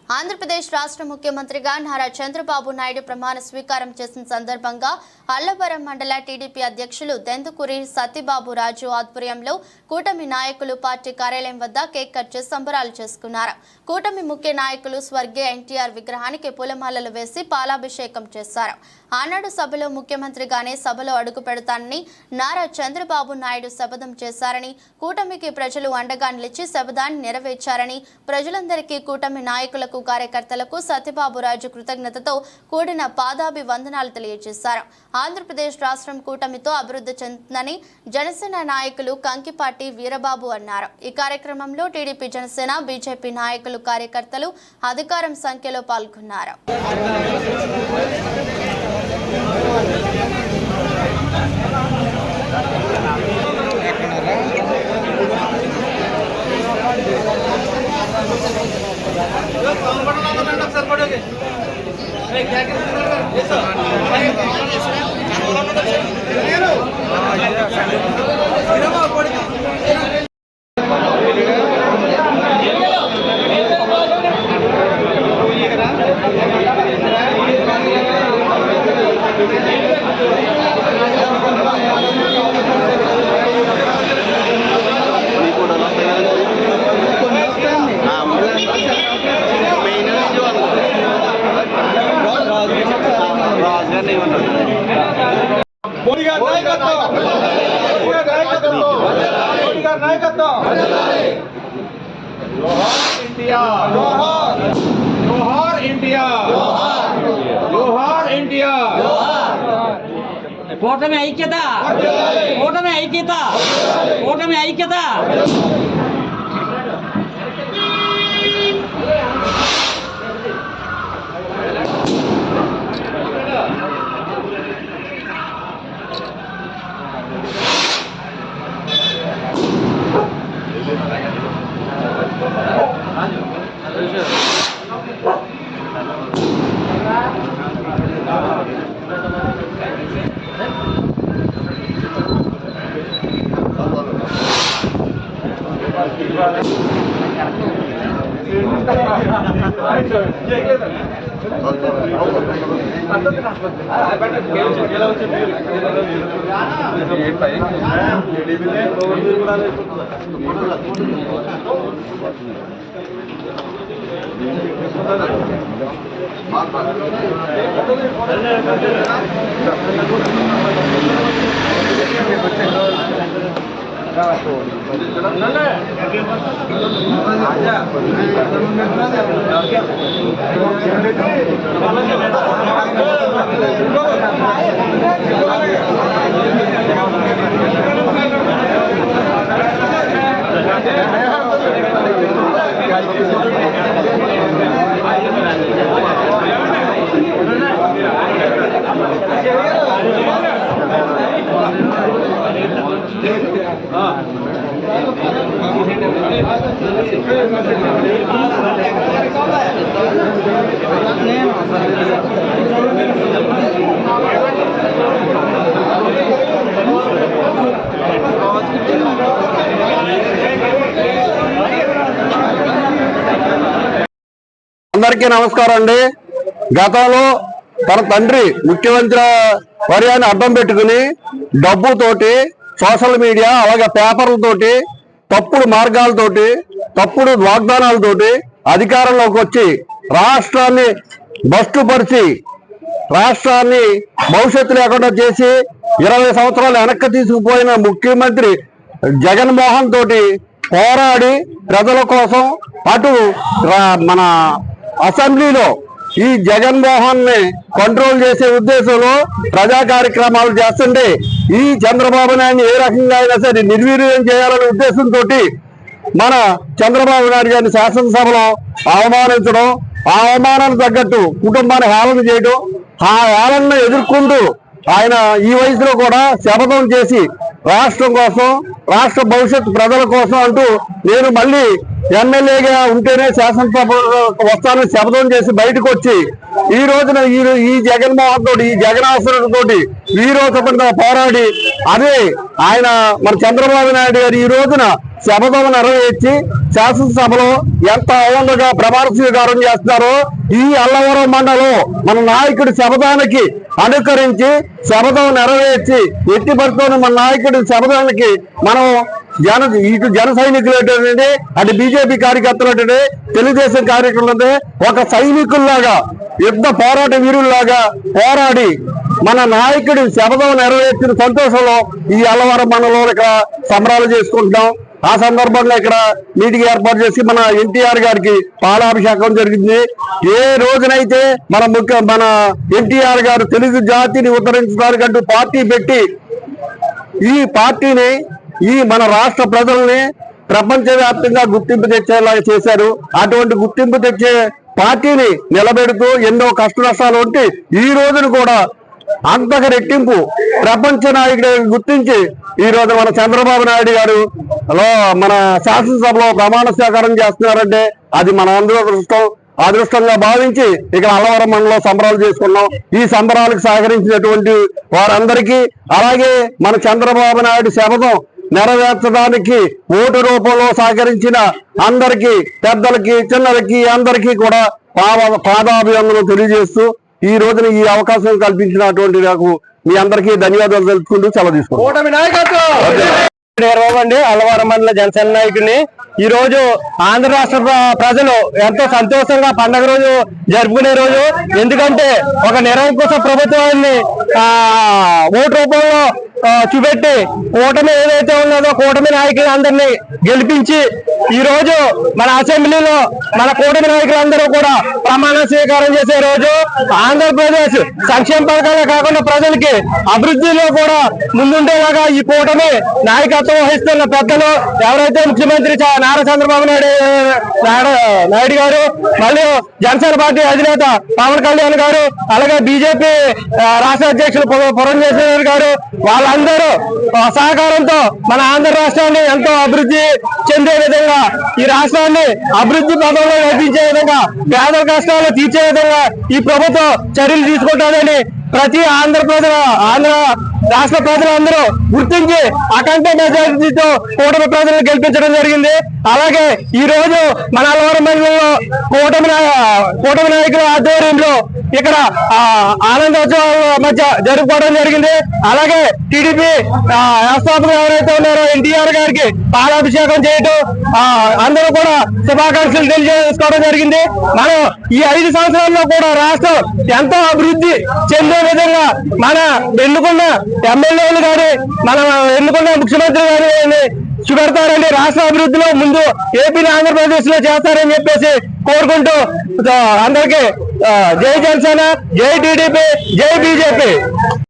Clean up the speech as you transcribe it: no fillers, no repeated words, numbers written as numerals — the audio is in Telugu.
ఆంధ్రప్రదేశ్ రాష్ట్ర ముఖ్యమంత్రిగా నారా చంద్రబాబు నాయుడు ప్రమాణ స్వీకారం చేసిన సందర్భంగా అల్లవరం మండల టీడీపీ అధ్యక్షులు దెందుకూరి సత్యబాబు రాజు ఆధ్వర్యంలో కూటమి నాయకులు పార్టీ కార్యాలయం వద్ద కేక్ కట్ చేసి సంబరాలు చేసుకున్నారు. కూటమి ముఖ్య నాయకులు స్వర్గీయ ఎన్టీఆర్ విగ్రహానికి పూలమాలలు వేసి పాలాభిషేకం చేశారు. ఆనాడు సభలో ముఖ్యమంత్రిగానే సభలో అడుగు పెడతానని నారా చంద్రబాబు నాయుడు శపథం చేశారని, కూటమికి ప్రజలు అండగా నిలిచి శపథాన్ని నెరవేర్చారని, ప్రజలందరికీ కూటమి నాయకులకు కార్యకర్తలకు సత్యబాబు రాజు కృతజ్ఞతతో కూడిన పాదాభివందనాలు తెలియజేశారు. ఆంధ్రప్రదేశ్ రాష్ట్రం కూటమితో అభివృద్ధి చెందుతుందని జనసేన నాయకులు కంకిపాటి వీరబాబు అన్నారు. ఈ కార్యక్రమంలో టీడీపీ, జనసేన, బీజేపీ నాయకులు, కార్యకర్తలు అధికారం సంఖ్యలో పాల్గొన్నారు. కూటమి ఐక్యత, కూటమి ఐక్యత, కూటమి ఐక్యత. అందరికీ నమస్కారం అండి. గతంలో తన తండ్రి ముఖ్యమంత్రి వర్యాన్ని అడ్డం పెట్టుకుని డబ్బుతోటి, సోషల్ మీడియా, అలాగే పేపర్లతోటి, తప్పుడు మార్గాలతోటి, తప్పుడు వాగ్దానాలతోటి అధికారంలోకి వచ్చి రాష్ట్రాన్ని భ్రష్టుపరిచి రాష్ట్రాన్ని భవిష్యత్తు లేకుండా చేసి 20 సంవత్సరాలు వెనక్కి తీసుకుపోయిన ముఖ్యమంత్రి జగన్మోహన్ తోటి పోరాడి ప్రజల కోసం అటు మన అసెంబ్లీలో ఈ జగన్మోహన్ ని కంట్రోల్ చేసే ఉద్దేశంలో ప్రజా కార్యక్రమాలు చేస్తుంటే ఈ చంద్రబాబు నాయుడు ఏ రకంగా అయినా సరే నిర్వీర్యం చేయాలనే ఉద్దేశంతో మన చంద్రబాబు నాయుడు గారిని శాసనసభలో అవమానించడం, ఆ అవమానానికి తగ్గట్టు కుటుంబాన్ని హేళన చేయడం, ఆ హేళనను ఎదుర్కొంటూ ఆయన ఈ వయసులో కూడా శపథం చేసి రాష్ట్రం కోసం, రాష్ట్ర భవిష్యత్తు ప్రజల కోసం అంటూ నేను మళ్ళీ ఎమ్మెల్యేగా ఉంటేనే శాసనసభ వస్తానని శపథం చేసి బయటకు వచ్చి ఈ రోజున ఈ జగన్మోహన్ తోటి, ఈ జగనాసురుడి తోటి వీరోచితంగా పోరాడి అదే ఆయన మన చంద్రబాబు నాయుడు గారు ఈ రోజున శపథం నెరవేర్చి శాసనసభలో ఎంత ఆనందంగా ప్రమాణ స్వీకారం చేస్తున్నారో ఈ అల్లవరం మండలం మన నాయకుడి శపథానికి అనుకరించి శపథం నెరవేర్చి ఎట్టి పరిస్థితుల్లో మన నాయకుడి శపథానికి మనం ఇటు జన సైనికులు ఏంటంటే అటు బీజేపీ కార్యకర్తలు ఏంటంటే తెలుగుదేశం కార్యకర్తలు ఒక సైనికుల్లాగా యుద్ధ పోరాట వీరుల్లాగా పోరాడి మన నాయకుడి శపథం నెరవేర్చిన సంతోషంలో ఈ అల్లవరం మండలంలో ఇక్కడ సంబరాలు చేసుకుంటున్నాం. ఆ సందర్భంగా ఇక్కడ మీటింగ్ ఏర్పాటు చేసి మన ఎన్టీఆర్ గారికి పాలాభిషేకం జరిగింది. ఏ రోజునైతే మన ఎన్టీఆర్ గారు తెలుగు జాతిని ఉద్ధరించడానికంటూ పార్టీ పెట్టి ఈ పార్టీని మన రాష్ట్ర ప్రజల్ని ప్రపంచవ్యాప్తంగా గుర్తింపు తెచ్చేలాగా చేశారు. అటువంటి గుర్తింపు తెచ్చే పార్టీని నిలబెడుతూ ఎన్నో కష్ట నష్టాలు ఉంటే ఈ రోజును కూడా అంతకు రెట్టింపు ప్రపంచ నాయకుడు గుర్తించి ఈ రోజు మన చంద్రబాబు నాయుడు గారు మన శాసనసభలో ప్రమాణ స్వీకారం చేస్తున్నారంటే అది మన అందరూ అదృష్టంగా భావించి ఇక్కడ అల్లవరం మండలంలో సంబరాలు చేసుకున్నాం. ఈ సంబరాలకు సహకరించినటువంటి వారందరికీ, అలాగే మన చంద్రబాబు నాయుడు శపథం నెరవేర్చడానికి ఓటు రూపంలో సహకరించిన అందరికీ, పెద్దలకి, చిన్నలకి అందరికీ కూడా పాదాభివందనలు తెలియజేస్తూ ఈ రోజున ఈ అవకాశం కల్పించినటువంటి నాకు మీ అందరికీ ధన్యవాదాలు తెలుపుకుంటూ సెలవు తీసుకుంటాం. అల్లవరం మండల జనసేన నాయకుడిని ఈ రోజు ఆంధ్ర రాష్ట్ర ప్రజలు ఎంతో సంతోషంగా పండగ రోజు జరుపుకునే రోజు. ఎందుకంటే ఒక నిరంకుశ ప్రభుత్వాన్ని ఓటు రూపంలో చూపెట్టి కూటమి ఏదైతే ఉన్నదో కూటమి నాయకులందరినీ గెలిపించి ఈ రోజు మన అసెంబ్లీలో మన కూటమి నాయకులందరూ కూడా ప్రమాణ స్వీకారం చేసే రోజు. ఆంధ్రప్రదేశ్ సంక్షేమ పథకాలే కాకుండా ప్రజలకి అభివృద్ధిలో కూడా ముందుండేలాగా ఈ కూటమి నాయకత్వం వహిస్తున్న పెద్దలు ఎవరైతే ముఖ్యమంత్రి నారా చంద్రబాబు నాయుడు గారు, మళ్ళీ జనసేన పార్టీ అధినేత పవన్ కళ్యాణ్ గారు, అలాగే బీజేపీ రాష్ట్ర అధ్యక్షులు పురంధేశ్వరి గారు, వాళ్ళందరూ సహకారంతో మన ఆంధ్ర రాష్ట్రాన్ని ఎంతో అభివృద్ధి చెందే విధంగా, ఈ రాష్ట్రాన్ని అభివృద్ధి పదంలో నడిపించే విధంగా, పేదల కష్టాలు తీర్చే విధంగా ఈ ప్రభుత్వం చర్యలు తీసుకుంటారని ప్రతి ఆంధ్ర రాష్ట్ర ప్రజలందరూ గుర్తించి అఖండ మెజారిటీతో కూటమి ప్రజలను గెలిపించడం జరిగింది. అలాగే ఈ రోజు మన అల్లవరం మండలంలో కూటమి నాయకుల ఆధ్వర్యంలో ఇక్కడ ఆనందోత్సవాల మధ్య జరుపుకోవడం జరిగింది. అలాగే టీడీపీ వ్యవస్థాపకులు ఎవరైతే ఉన్నారో ఎన్టీఆర్ గారికి పాలాభిషేకం చేయటం, అందరూ కూడా శుభాకాంక్షలు తెలియజేసుకోవడం జరిగింది. మనం ఈ 5 సంవత్సరాల్లో కూడా రాష్ట్రం ఎంతో అభివృద్ధి చెందే విధంగా మన ఎన్నుకున్న ఎమ్మెల్యేలు గాని, మనం ఎన్నుకున్న ముఖ్యమంత్రి గారిని చూపెడతారని, రాష్ట్ర అభివృద్ధిలో ముందు ఏపీని ఆంధ్రప్రదేశ్ లో చేస్తారని చెప్పేసి కోరుకుంటూ అందరికీ జై జనసేన, జై టీడీపీ, జై బీజేపీ.